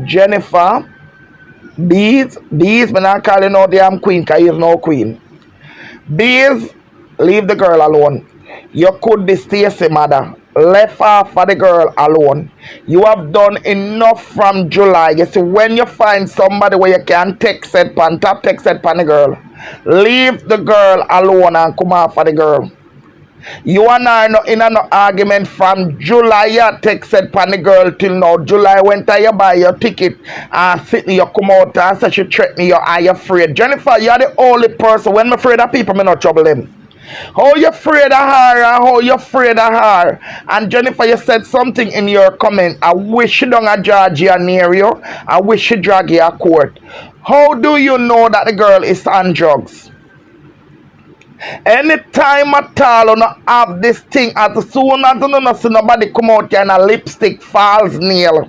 Jennifer, these, me not calling no damn queen, cause he's no queen. These, leave the girl alone. You could be Stacy mother. Left off for the girl alone. You have done enough from July. You see, when you find somebody where you can text it pan, tap text it pan the girl, leave the girl alone and come off for the girl. You and I no in an argument from July. You texted pan the girl till now. July went to you buy your ticket and Sydney you come out and say she threaten you. Are you afraid? Jennifer, you're the only person. When I'm afraid of people, me not trouble them. How you afraid of her and how you afraid of her? And Jennifer, you said something in your comment. I wish you don't a Georgia near you. I wish you drag you a court. How do you know that the girl is on drugs? Anytime at all, you not have this thing. As soon as you don't see nobody come out here and a lipstick, false nail,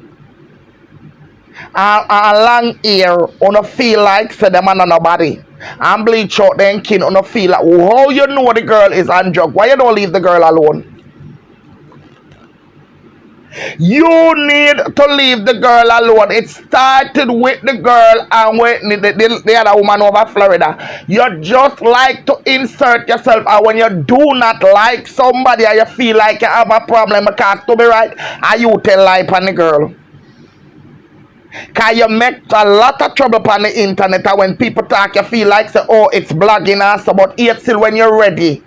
and long hair, you don't feel like say them and nobody. And bleach out then kin, you don't feel like how you know the girl is on drug. Why you don't leave the girl alone? You need to leave the girl alone. It started with the girl and with the other woman over Florida. You just like to insert yourself, and when you do not like somebody and you feel like you have a problem, because to be right, and you tell lie on the girl. Because you make a lot of trouble on the internet, and when people talk, you feel like say, oh, it's blogging and so, but yet still when you're ready.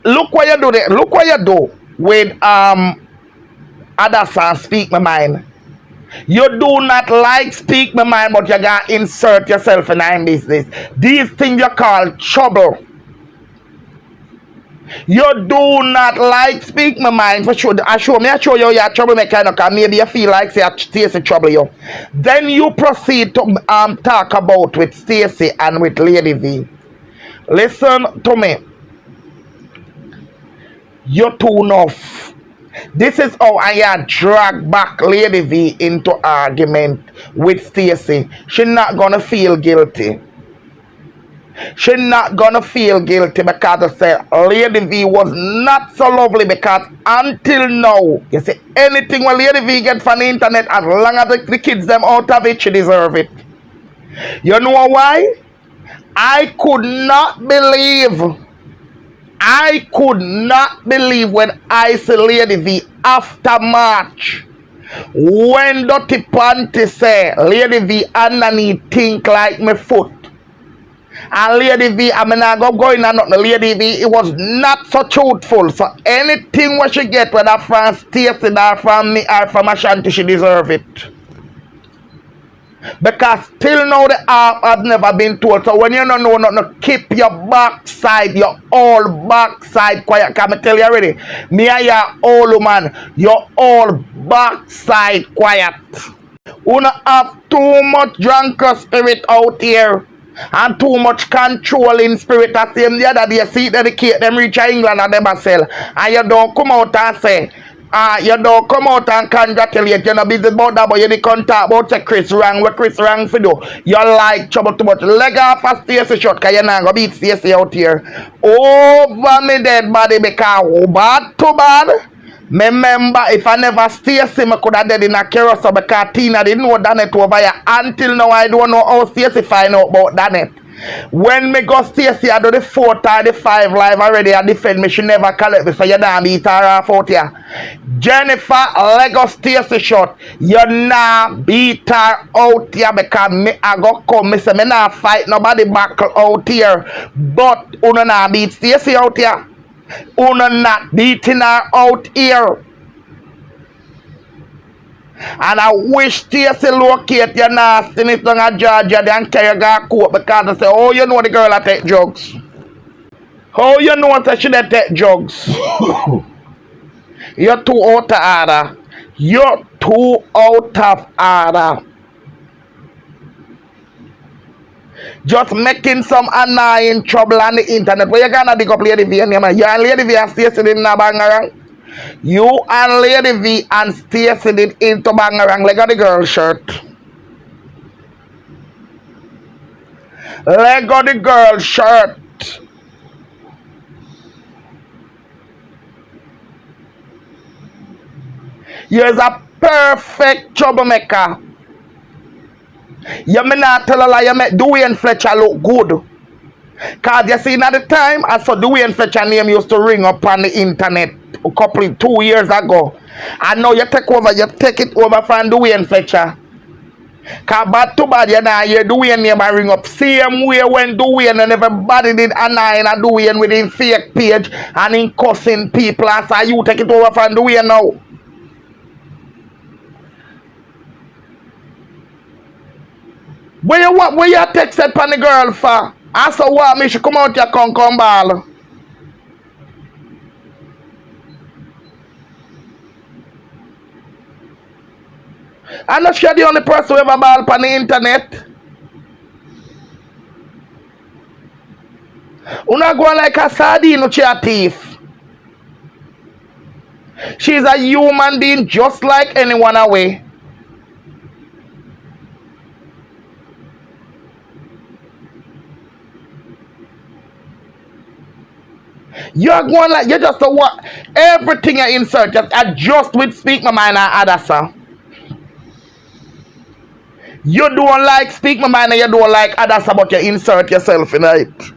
Look what you do there. Look what you do with others and speak my mind. You do not like speak my mind, but you gotta insert yourself in our business. These things you call trouble. You do not like speak my mind for sure. I show you you're troublemaker, because maybe you feel like say Stacy trouble you. Then you proceed to talk about with Stacy and with Lady V. Listen to me. You're too enough. This is how I drag back Lady V into argument with Stacy. She's not gonna feel guilty. She's not gonna feel guilty because I said Lady V was not so lovely, because until now, you see, anything when Lady V gets from the internet, as long as the kids them out of it, she deserve it. You know why? I could not believe when I see Lady V after March, when Dirty Panty say Lady V underneath think like me foot. And Lady V, I mean, I go going on nothing. Lady V, it was not so truthful. So anything what she get, whether from Stacy or from me or from Ashanti, she deserve it. Because till now the half has never been told. So when you don't know nothing, keep your backside, your all backside quiet. Can I tell you already? Me and your old woman, your all backside quiet. You don't have too much drunken spirit out here. And too much controlling spirit. At the other day, see dedicate them reach England and them sell. And you don't come out and say, you don't come out and congratulate. You're not busy about that, but you didn't talk about say Chris wrong. What Chris wrong for do? You like trouble too much. Leg off a Stacy shot, because you're not going to beat Stacy out here. Over me dead body, because bad too bad. Remember, if I never Stacy, I could have dead in a carousel, because Tina didn't know Danet over here. Until now, I don't know how Stacy find out about Danet. When me go Stacy, I do the 4 or the 5 live already. I defend me, she never collect me, so you don't beat her off out here. Jennifer, Lego Stacy shot. You not beat her out here, because me I go come. Me say me not fight nobody back out here. But you not beat Stacy out here. You not beating her out here. And I wish Stacy locate your nastiness on a Georgia than carry her court, because I say, oh, you know the girl that take drugs. How you know that she that take drugs? You're too out of order. You're too out of order. Just making some annoying trouble on the internet. Where you gonna dig up Lady V and you and Lady V and Stacy didn't have bangarang? You and Lady V and Stacy did into bangarang. Leg of the girl shirt. Leg of the girl shirt. You're a perfect troublemaker. You may not tell a lie, you make Dwayne Fletcher look good. Cause you see at the time, I saw Dwayne Fletcher name used to ring up on the internet a couple 2 years ago. And now you take it over from Dwayne Fletcher. Cause bad too bad you know you Dwayne name I ring up. Same way when Dwayne and everybody did annoying a Dwayne with his fake page and in cussing people. And so you take it over from Dwayne now. Where you texted from the girl for? I saw what me should come out here come ball. I'm not sure the only person who ever ball on the internet. You not going like a sardine with your thief. She's a human being just like anyone away. You're going like you just what everything you insert, just adjust with speak my mind and Adasa. You don't like speak my mind and you don't like Adasa, but you insert yourself in it.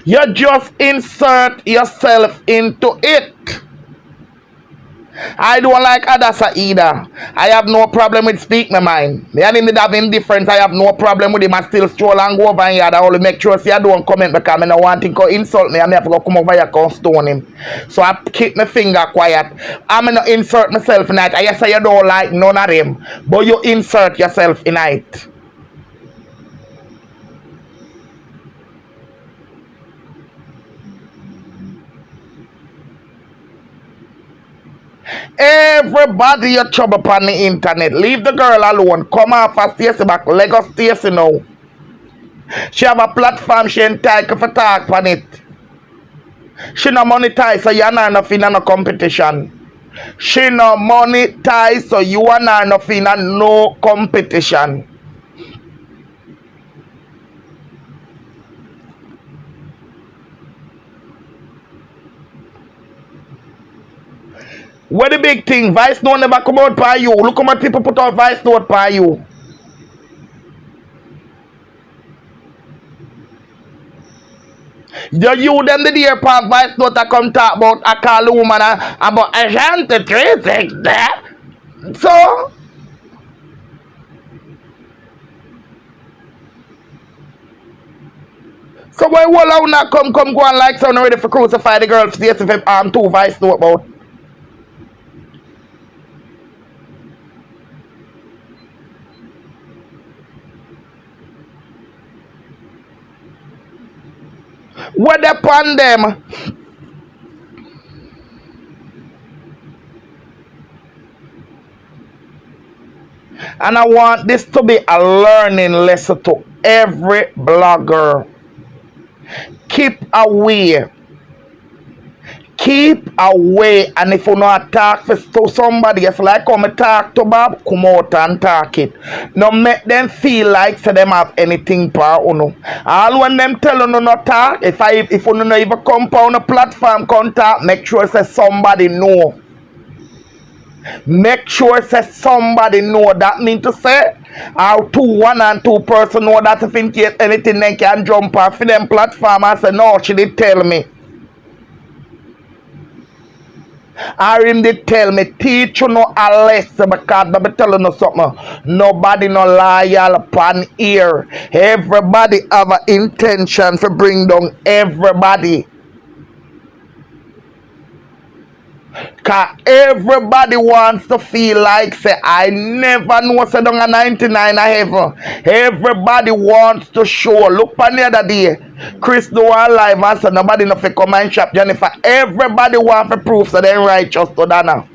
You just insert yourself into it. I don't like Adasa either. I have no problem with speak my mind. Me and him did have indifference. I have no problem with him. I still stroll and go over here. I only make sure I don't comment because I don't want him to insult me. I have to go come over here and stone him. So I keep my finger quiet. I'm going to insert myself in it. I say you don't like none of them. But you insert yourself in it. Everybody you trouble upon the internet. Leave the girl alone. Come off of Stacy back. Lagos Stacy now. She have a platform she entitled for talk on it. She no monetize so you are not enough in no competition. She no monetize so you are not enough in no competition. What the big thing? Vice note never come out by you. Look how much people put out vice note by you. You them the dear part vice note I come talk about a call woman about a shanty 360 that. So why will I not come go and like someone ready for crucify the girl for the SFM two vice note about? What upon them? And I want this to be a learning lesson to every blogger. Keep away. Keep away. And if you not talk to somebody, if like come talk to Bob, come out and talk it. No make them feel like so them have anything for you. All when them tell you no talk, if you no even come on a platform contact, make sure say somebody know. Make sure say somebody know. That mean to say how one and two person know that if in case anything they can jump off for them platform and say no, she did tell me. Or him did tell me, teach you no a lesson because I be telling you something. Nobody no loyal upon here. Everybody have an intention to bring down everybody. Cause everybody wants to feel like say I never know say down a 99 a heaven. Everybody wants to show. Look on the other day. Chris do one live and say nobody no fi come and shop Jennifer. Everybody want to prove so they righteous to Dana.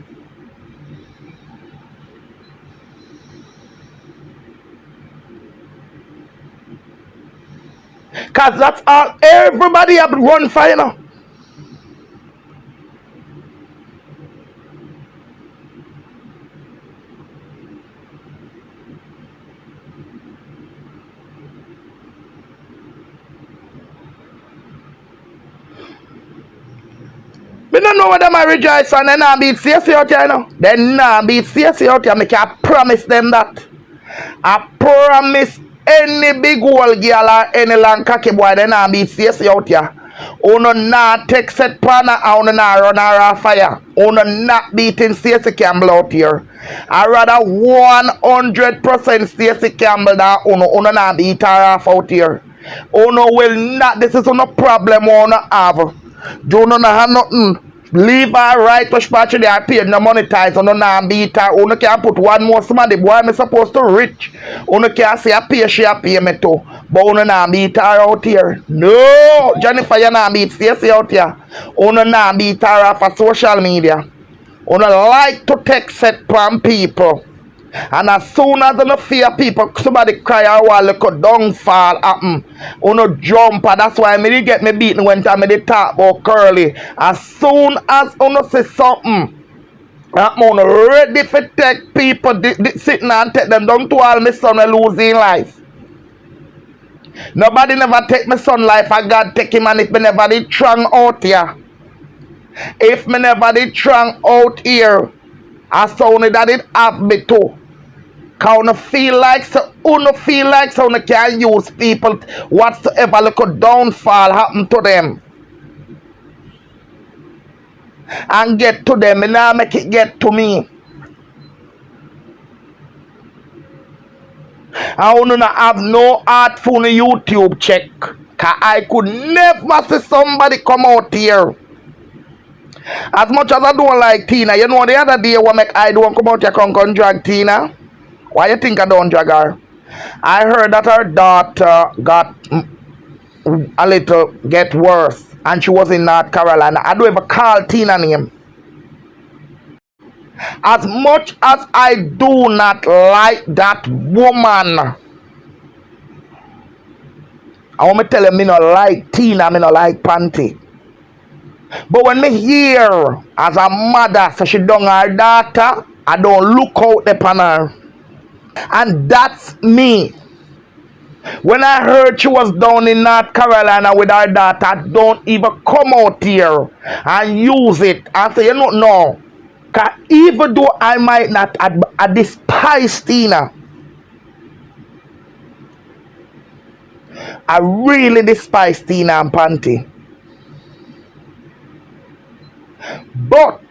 Cause that's all everybody have run for, you know. Me don't know what them I rejoice and then I beat Stacy out here, you know. Then nah beat Stacy out here. I can promise them that. I promise any big old girl or any long cocky boy then I beat Stacy out here. Uno not take set partner and uno not run her off fire. Uno not beating Stacy Campbell out here. I rather 100% Stacy Campbell than uno not beat her off out here. Uno will not, this is no problem uno have. Do not have nothing. Leave her right push patch there paid no monetize on no beat her. Uno can put one more somebody boy me supposed to rich. Uno can say I pay she pay me too. But uno na beat her out here. No, Jennifer you na beat Stacy out here. Uno na beat her off of social media. Uno like to take set from people. And as soon as you fear people, somebody cry or while look a downfall happen. Uno jump, and that's why me get me beaten when time me talk about Curly. As soon as uno say something, I'm ready for take people sitting and take them down to all my son losing life. Nobody never take my son life, and God take him, and if me never did trang out here. If me never did trang out here, I saw only that it have me too. Cause uno feel like so uno can use people whatsoever look a downfall happen to them. And get to them and now make it get to me. I uno not have no art for the YouTube check. Cause I could never see somebody come out here. As much as I don't like Tina, you know the other day what make I don't come out here come drag Tina? Why you think I don't drag her? I heard that her daughter got a little get worse and she was in North Carolina. I don't ever call Tina name. As much as I do not like that woman, I want to tell you me not like Tina, me not like Panty. But when me hear as a mother so she done her daughter, I don't look out upon her. And that's me. When I heard she was down in North Carolina with her daughter, I don't even come out here and use it and say, you don't know. Because even though I might not, I despise Tina. I really despise Tina and Panty. But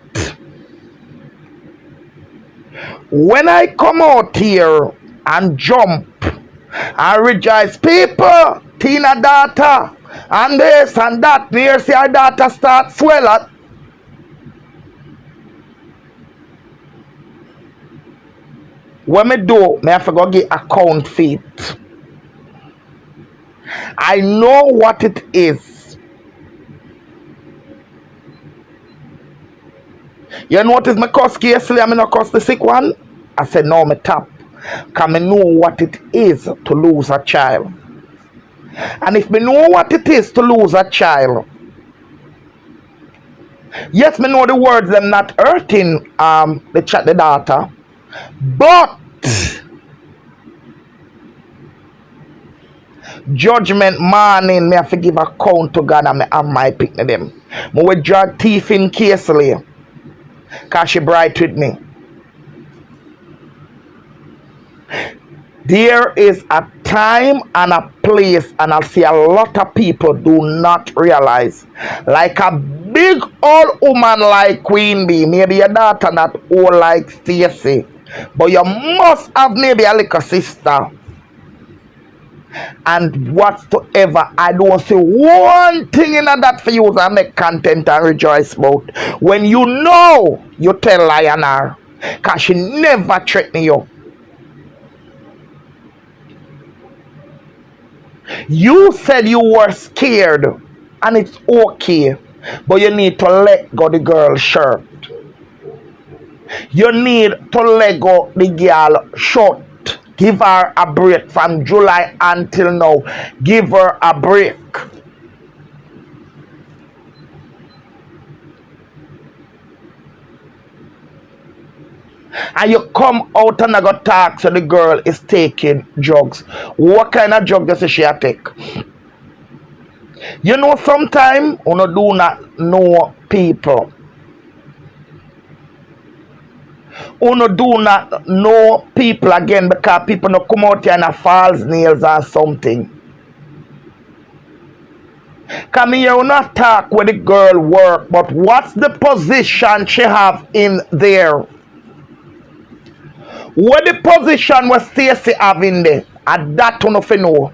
when I come out here and jump and rejoice, people, Tina daughter, and this and that, near see her daughter start swell up. When me do, me have to go get account feet. I know what it is. You notice me cuss Casely and me not cuss the sick one? I said no, me tap. Because me know what it is to lose a child. And if me know what it is to lose a child, yes, me know the words them not hurting the daughter, but judgment morning, me have to give account to God and me have my picnic them. Me will drag teeth in Casely because she bright with me. There is a time and a place, and I'll see a lot of people do not realize. Like a big old woman like Queen Bee, maybe your daughter not old like Stacy, but you must have maybe a little sister. And whatsoever, I don't say one thing in that for you that make content and rejoice about. When you know, you tell Lionel, because she never threaten you. You said you were scared, and it's okay, but you need to let go the girl's shirt. You need to let go the girl short. Give her a break from July until now. Give her a break. And you come out and I go talk so the girl is taking drugs. What kind of drug does she take? You know, sometimes you do not know people. Uno do not know people again because people no come out here and a false nails or something. Come here, we not talk where the girl work, but what's the position she have in there? What the position was Stacy have in there? And that you no know.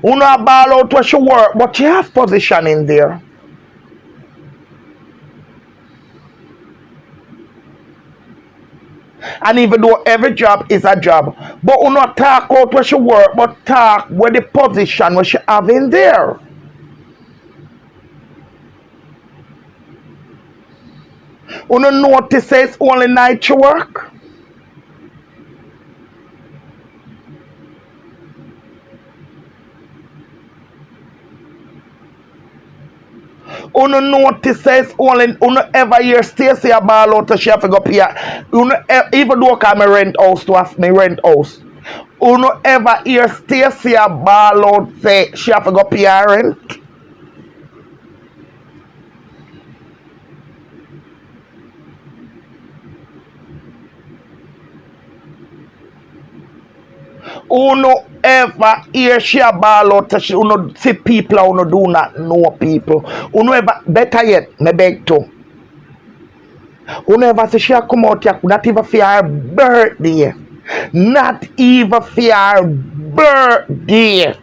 You know about out where she work, but she have position in there. And even though every job is a job, but you not talk out where she work, but talk where the position where she have in there. You don't notice it's only night she work. Uno notice it's only uno ever hear Stacy a ball out so she have to go pay. Even though I rent house to have me rent house. Uno ever hear Stacy a ball out say she have to go pay her rent. Uno ever hear she a ball out so she uno see people uno do not know people. Uno ever better yet, me beg to. Uno ever see she a come out here not even for her birthday. Not even for her birthday.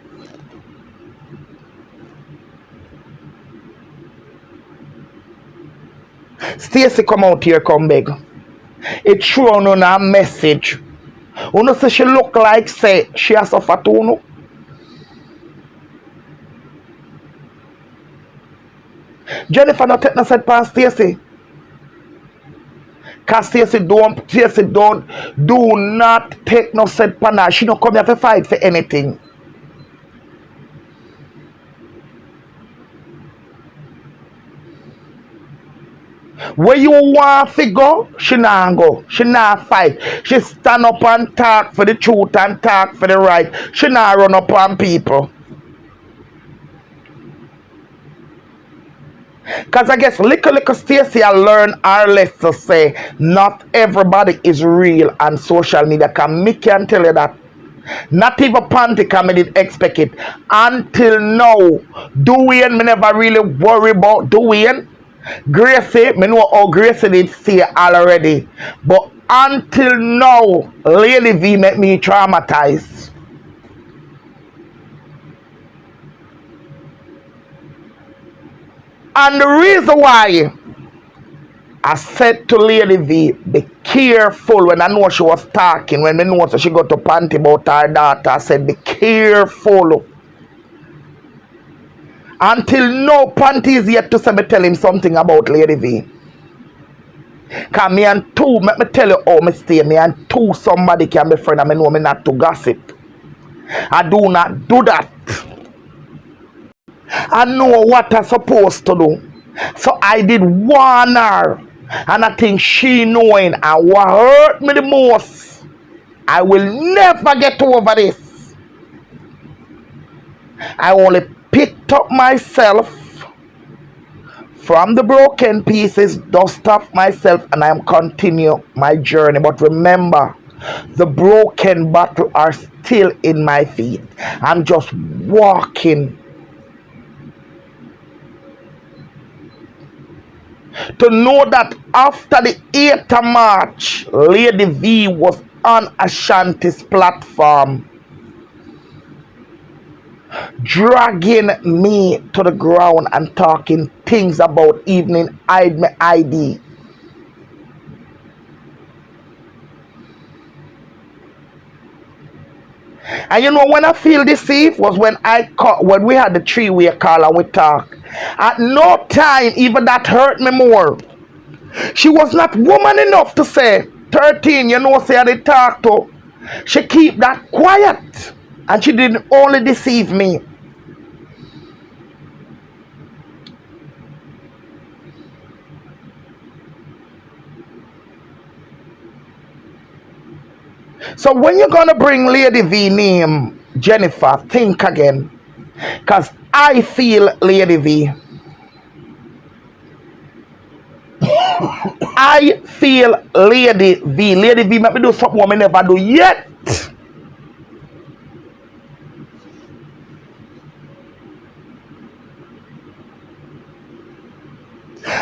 Stacy come out here come beg. It throw on a message. Uno say she look like say she has suffered too, no? Jennifer not take no set past Stacy. Cause Stacy don't do not take no set pan her. She don't come here to fight for anything. Where you want to go, she not go. She not fight. She stand up and talk for the truth and talk for the right. She not run up on people. Because I guess little Stacy I learn our lesson say not everybody is real on social media. Can me can tell you that. Not even Panty can me did expect it. Until now, Dwayne me never really worry about Dwayne. Gracie, me know how Gracie did say already. But until now, Lady V make me traumatized. And the reason why I said to Lady V, be careful when I know she was talking, when I know she got to Panty about her daughter, I said be careful. Until no Panty is yet to say me tell him something about Lady V. Cause me and two, let me tell you how me stay. Me and two somebody can be friend and me know me not to gossip. I do not do that. I know what I'm supposed to do. So I did warn her. And I think she knowing and what hurt me the most. I will never get over this. I only picked up myself from the broken pieces, dust off myself, and I am continue my journey. But remember, the broken bottle are still in my feet. I'm just walking to know that after the 8th of March, Lady V was on Ashanti's platform, dragging me to the ground and talking things about evening hide my ID. And you know when I feel deceived was when when we had the 3-way call and we talk. At no time even that hurt me more. She was not woman enough to say 13, you know, say I did talk to. She keep that quiet. And she didn't only deceive me. So when you're gonna bring Lady V name, Jennifer, think again. Because I feel Lady V. I feel Lady V. Lady V make me do something I never do yet.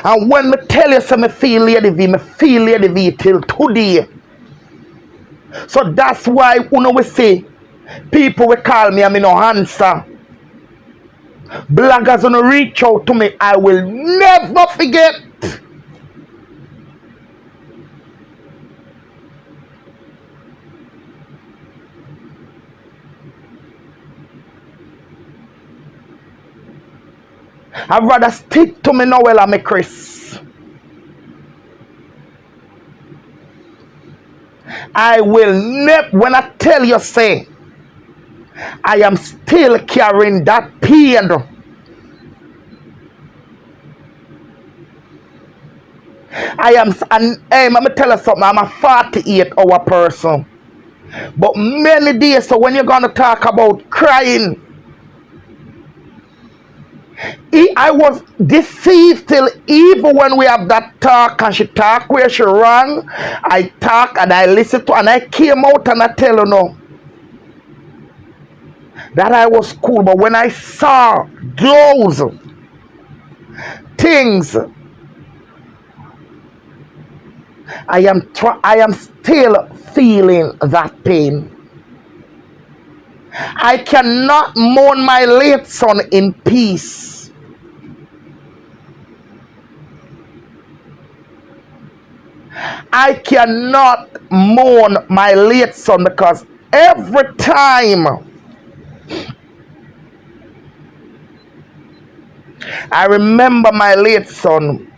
And when me tell you so me feel Lady V till today. So that's why we say people will call me and me no answer. Bloggers gonna reach out to me, I will never forget. I'd rather stick to me Noel and me Chris. I will never, when I tell you, say, I am still carrying that pain. And hey, let me tell you something, I'm a 48-hour person. But many days, so when you're going to talk about crying, I was deceived till even when we have that talk and she talk where she wrong, I talk and I listen to and I came out and I tell you no that I was cool. But when I saw those things, I am still feeling that pain. I cannot mourn my late son in peace. I cannot mourn my late son because every time I remember my late son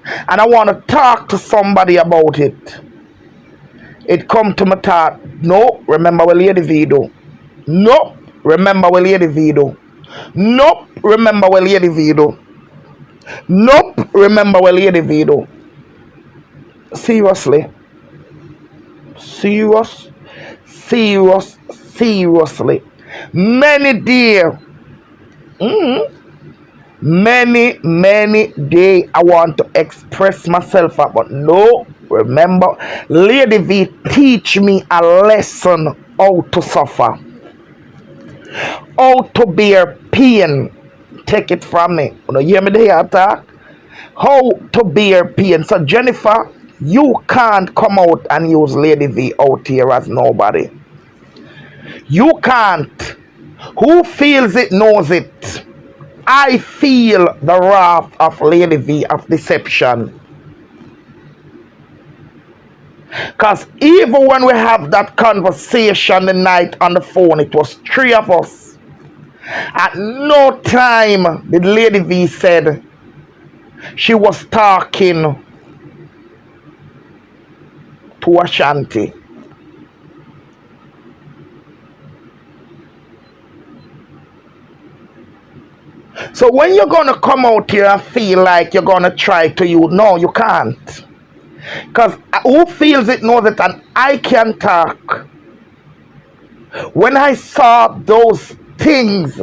and I want to talk to somebody about it, it come to my thought, no, remember what Lady V do. Nope, remember what Lady V do. Nope, remember what Lady V do. Nope, remember what Lady V do. Seriously. Seriously. Many dear. Many day I want to express myself, but no, remember, Lady V teach me a lesson how to suffer, how to bear pain. Take it from me. You hear me the attack? How to bear pain. So Jennifer, you can't come out and use Lady V out here as nobody. You can't. Who feels it knows it. I feel the wrath of Lady V of deception. Because even when we have that conversation the night on the phone, it was 3 of us. At no time did Lady V said she was talking to Ashanti. So when you're going to come out here and feel like you're going to try to use, no, you can't. Because who feels it knows it, and I can talk. When I saw those things,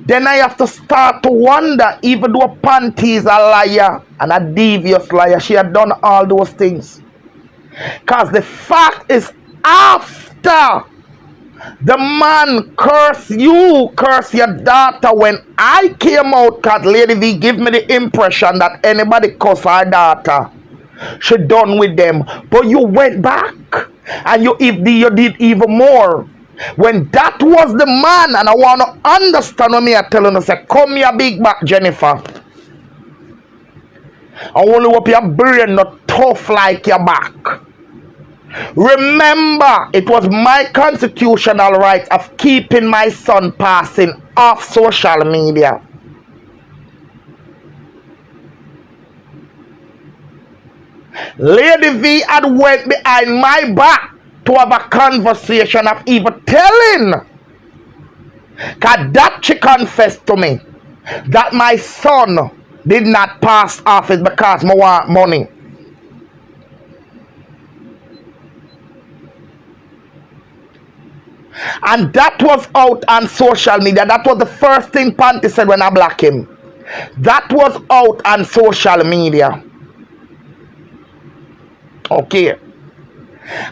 then I have to start to wonder, even though Panty is a liar and a devious liar, she had done all those things. Because the fact is, after the man curse you, curse your daughter, when I came out, because Lady V give me the impression that anybody curse her daughter, she done with them. But you went back and you did even more. When that was the man, and I want to understand what me I tell you, say, come here big back, Jennifer. I want to hope your brain not tough like your back. Remember, it was my constitutional right of keeping my son passing off social media. Lady V had went behind my back to have a conversation of even telling. Because that she confessed to me that my son did not pass off it because I want money. And that was out on social media. That was the first thing Panty said when I blocked him. That was out on social media. Okay.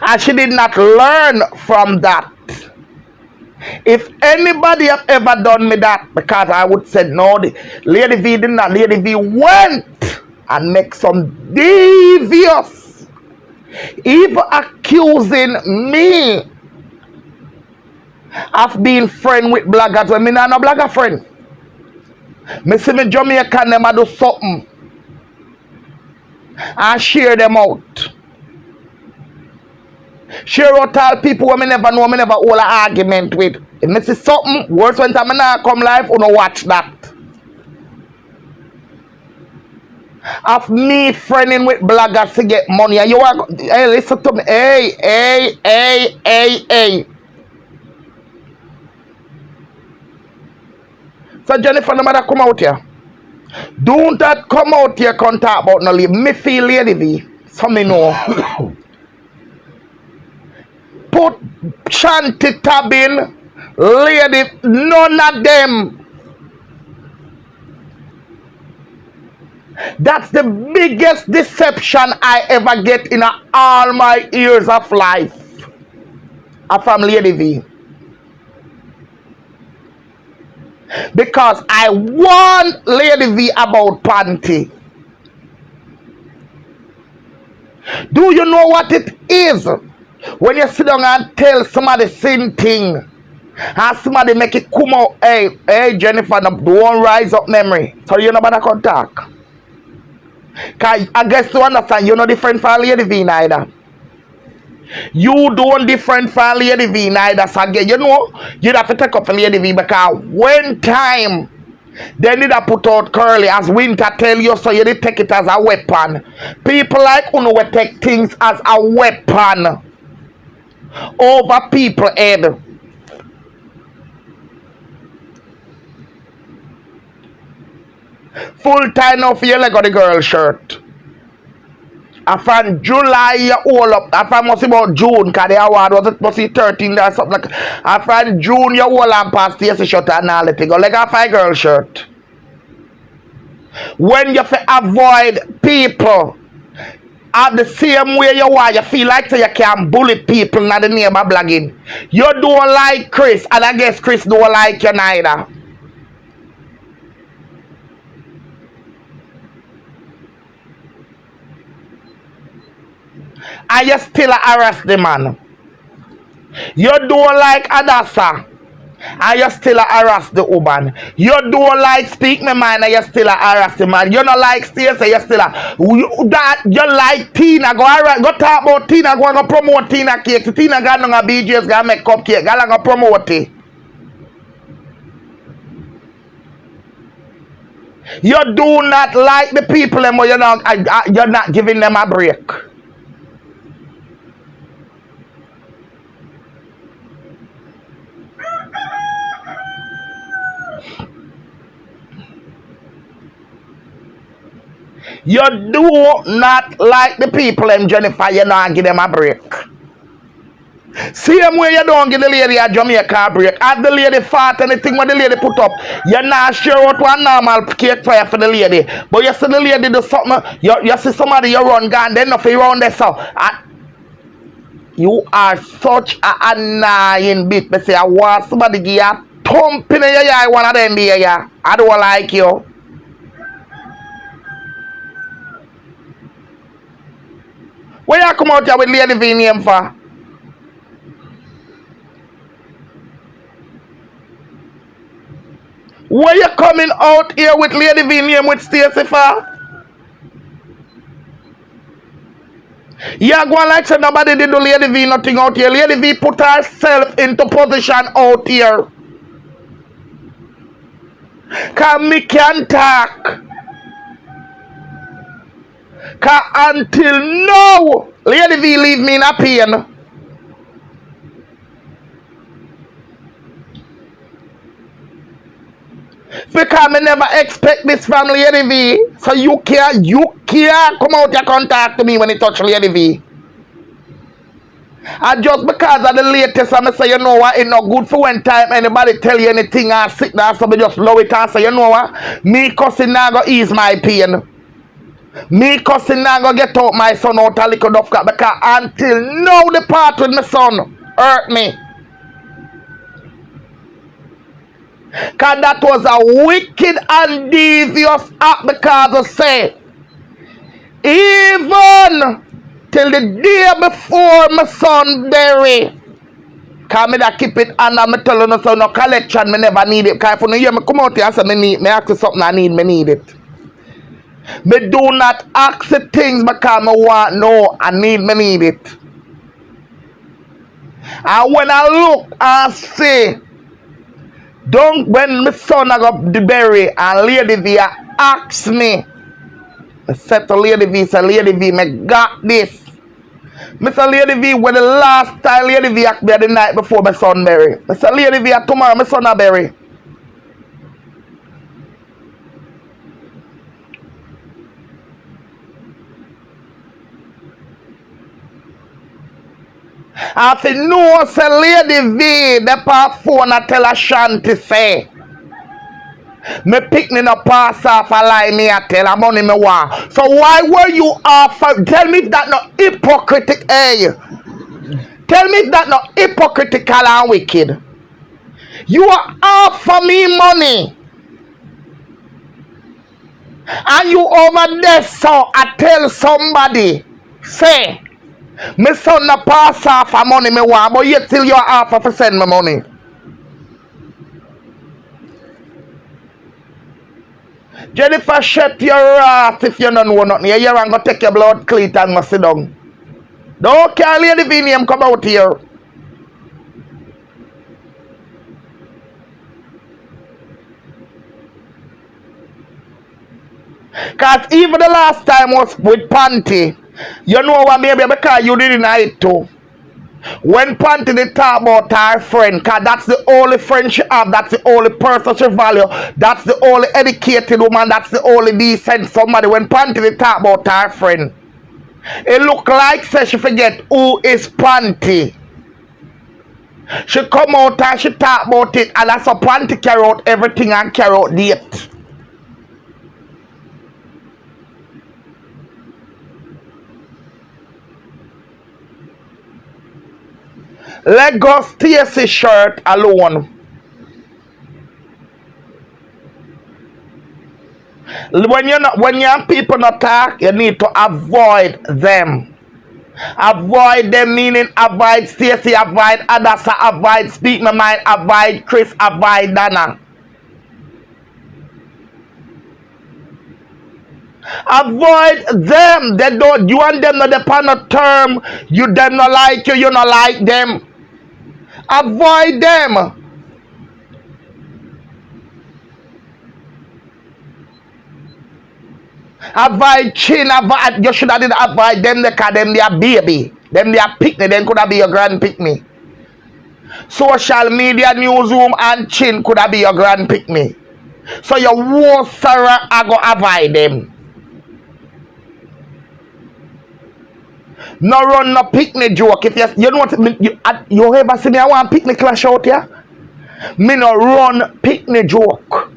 And she did not learn from that. If anybody have ever done me that, because I would say no, Lady V did not. Lady V went and make some devious, even accusing me of being friend with bloggers when me not no blogger friend. Me see me Jamaican them a do something and share them out. Share out all people who me never know, me never hold an argument with. If me see something worse when time I not come live, you no watch that. Of me friending with bloggers to get money, and you are, hey, listen to me, hey. So Jennifer, no matter come out here. Don't that come out here come talk about no lady. Me feel Lady V. So me know. Put Shanty Tabin, Lady, none of them. That's the biggest deception I ever get in all my years of life. From Lady V. Because I warned Lady V about Panty. Do you know what it is? When you sit down and tell somebody the same thing, and somebody make it come out, hey Jennifer, don't rise up memory. So you know about that contact. Cause I guess to understand, you're not different from Lady V neither. You don't different from Lady V neither. So again, you know, you'd have to take up for Lady V because when time they need to put out Curly as Winter tell you, so you need to take it as a weapon. People like Uno will take things as a weapon over people head. Full time now for your leg of the girl shirt. And from July you all up. And from must about June, because the award was it must be 13 or something like. And from June you all up past Stacy shirt and all that thing. Go like a girl shirt. When you avoid people at the same way you are, you feel like so you can bully people in the name of blogging. You don't like Chris, and I guess Chris don't like you neither. And you still harass the man. You don't like Adassa, and you still harass the woman. You don't like Speak My Mind, and you still harass the man. You don't like Stacy, you still you like Tina. Go talk about Tina. Go promote Tina cakes. Tina got no BJ's gonna make cupcake. Go promote it. You do not like the people, but you're not giving them a break. You do not like the people, Jennifer, you not give them a break. Same way you don't give the lady a Jamaica a break. As the lady fought anything what the lady put up, you're not sure what one normal cake fire for the lady. But you see the lady do something, you see somebody you run gun, then nothing around there. So you are such an annoying bit. But say I want somebody give you a thump in your eye, one of them there. I don't like you. Where you come out here with Lady V name for? Where you coming out here with Lady V name with Stacy for? You are going like say nobody did do Lady V nothing out here. Lady V put herself into position out here. Cause me can talk. Cause until now, Lady V leave me in a pain. Because I never expect this from Lady V. So you can't come out and contact me when you touch Lady V. And just because of the latest, I say, you know what, it's not good for one time anybody tell you anything and sit there, so me just blow it and say, you know what, me cussing now go ease my pain. Me cussing now go get out my son out a little enough because until now the part with my son hurt me. Because that was a wicked and devious act because of say, even till the day before my son bury. Because me that keep it under me telling you so no collection, me never need it. Because if you hear me come out here and say me ask you something I need it. Me do not ask the things because me want no, I need it. And when I look and see, don't when my son I got the bury and Lady V ask me, I said to Lady V, say Lady V, me got this. Mr. Lady V, when the last time Lady V asked me the night before my son bury. Mr. Lady V, tomorrow my son a bury. I said, no, say Lady V, the part phone I tell Ashanti say. Me picking a pass off a lie me I tell her money me want. So why were you offer? Tell me if that not hypocritical, hey. Tell me if that not hypocritical and wicked. You are offer me money. And you over there so I tell somebody, say, me son na pass off a money me want, but yet till you offer for send me money. Jennifer, shut your ass if you don't know nothing. You're going to take your blood clean and go sit down. Don't care Lady V name come out here. Because even the last time was with Panty. You know what, maybe because you didn't know it too. When Panty they talk about her friend, because that's the only friend she have, that's the only person she value, that's the only educated woman, that's the only decent somebody. When Panty they talk about her friend, it look like say she forget who is Panty. She come out and she talk about it, and that's how Panty carry out everything and carry out date. Let go Stacy shirt alone. When young people not talk, you need to avoid them. Avoid them meaning avoid Stacy, avoid Adasa, avoid Speak My Mind, avoid Chris, avoid Dana. Avoid them. They don't. You and them not depend on term. You them not like you. You not like them. Avoid them. Avoid chin. Avoid. You should have did avoid them because them they are baby. Them they are picnic. Them could have be your grand picnic. Social media newsroom and chin could have be your grand picnic. So your worst Sarah I go avoid them. No run no picnic joke. If you know what you ever see me I want picnic clash out here? Me no run picnic joke.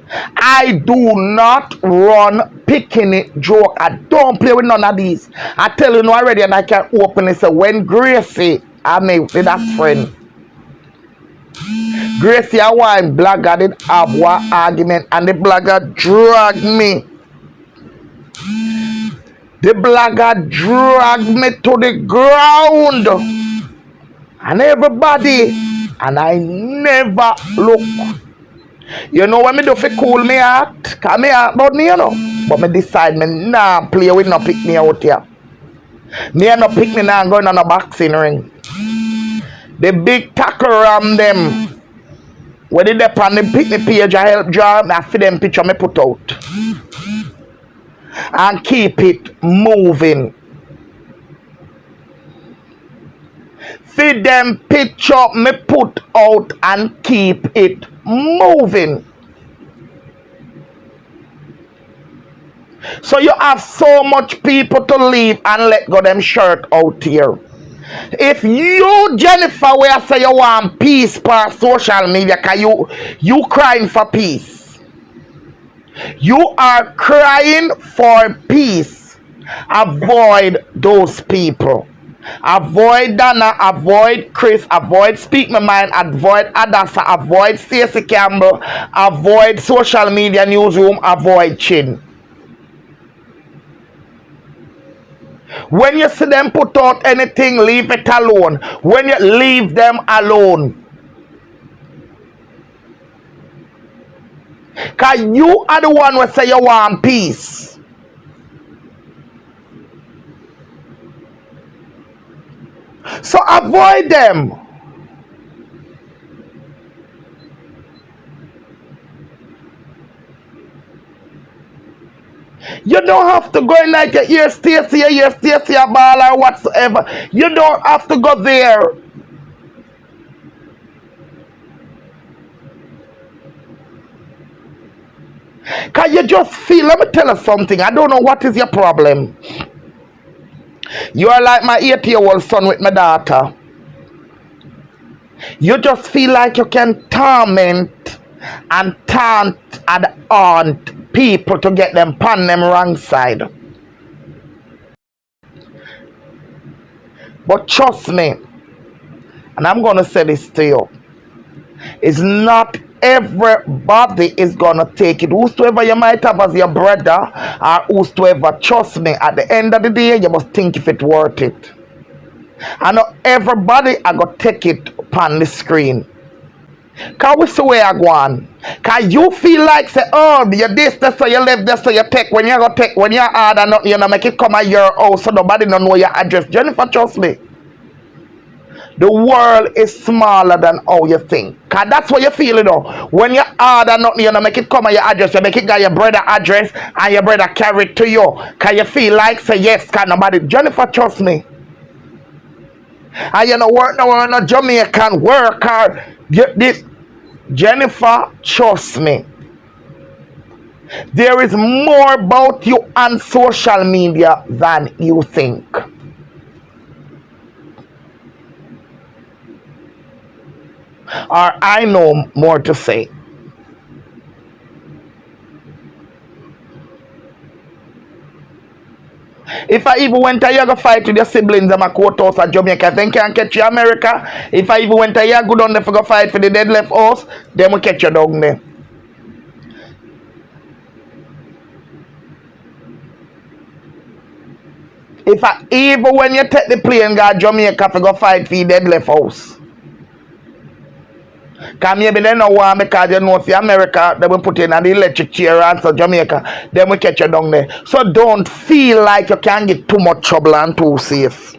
I do not run picnic joke. I don't play with none of these. I tell you no already and I can open it. So when Gracie I make with that friend. Gracie I want blogger did have one argument and the blogger dragged me. The blogger dragged me to the ground and everybody and I never look. You know when me do fi cool me heart, cause me heart about me you know. But me decide me nah play with no pick me out here. Me no pick me now going on a boxing ring. The big tackle ram them. When they dep on the pick me page I help draw me I feed them picture me put out. And keep it moving. Feed them picture me put out and keep it moving. So you have so much people to leave and let go them shirt out here. If you, Jennifer, where say you want peace per social media, cause you crying for peace. You are crying for peace. Avoid those people. Avoid Donna, avoid Chris, avoid Speak My Mind, avoid Adassa, avoid Stacy Campbell, avoid social media newsroom, avoid Chin. When you see them put out anything, leave it alone. When you leave them alone. Because you are the one who say you want peace. So avoid them. You don't have to go in like your ear Stacy, a ball or whatsoever. You don't have to go there. Can you just feel, let me tell you something. I don't know what is your problem. You are like my 8-year-old son with my daughter. You just feel like you can torment and taunt and haunt people to get them on them wrong side. But trust me, and I'm going to say this to you, it's not everybody is going to take it. Whosoever you might have as your brother or whosoever, trust me, at the end of the day, you must think if it's worth it. I know everybody are going to take it upon the screen. Because we see where you go on. Because you feel like, say, oh, you this, so you left this, so you take. When you go take, when you're hard and nothing, you know, make it come at your house so nobody don't know your address. Jennifer, trust me. The world is smaller than how you think. Because that's what you feel, you know. When you're hard and nothing, you know, make it come at your address. You make it got your brother address and your brother carry it to you. Because you feel like, say, yes, because nobody. Jennifer, trust me. And you know, work now on a Jamaican work hard. This Jennifer, trust me. There is more about you on social media than you think. Or I know more to say. If I even went to here go fight with your siblings in my courthouse at Jamaica, then can't catch you America. If I even went to here go down there for go fight for the dead left house, then we catch you down there. If I even when you take the plane go to Jamaica for go fight for the dead left house. Because maybe they don't want because you know for America they will put in an electric chair and so Jamaica then we catch you down there. So don't feel like you can get too much trouble and too safe.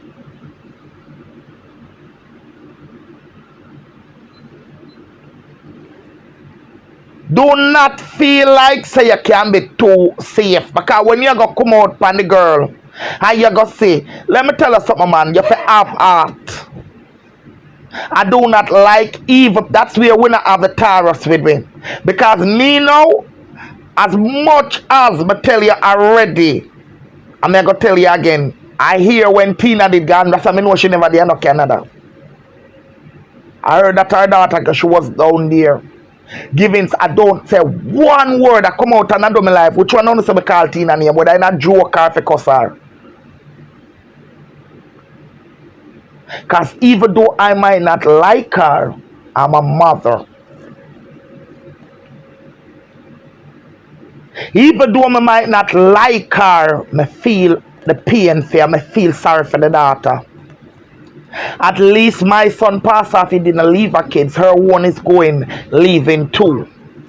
Do not feel like say you can be too safe. Because when you go come out from the girl and you go say, let me tell you something, man, you have heart. I do not like evil. That's where we not have the Taurus with me. Because me now, as much as I tell you already, I'm going to tell you again, I hear when Tina did gone, that's why I know she never did in Canada. I heard that her daughter, because she was down there. Giving, I don't say one word that come out and I do my life. Which one I don't say me call Tina name, but I not joke her for cuss her. Because even though I might not like her, I'm a mother. Even though I might not like her, I feel the pain for her. I feel sorry for the daughter. At least my son passed off, he didn't leave her kids. Her one is going, leaving too.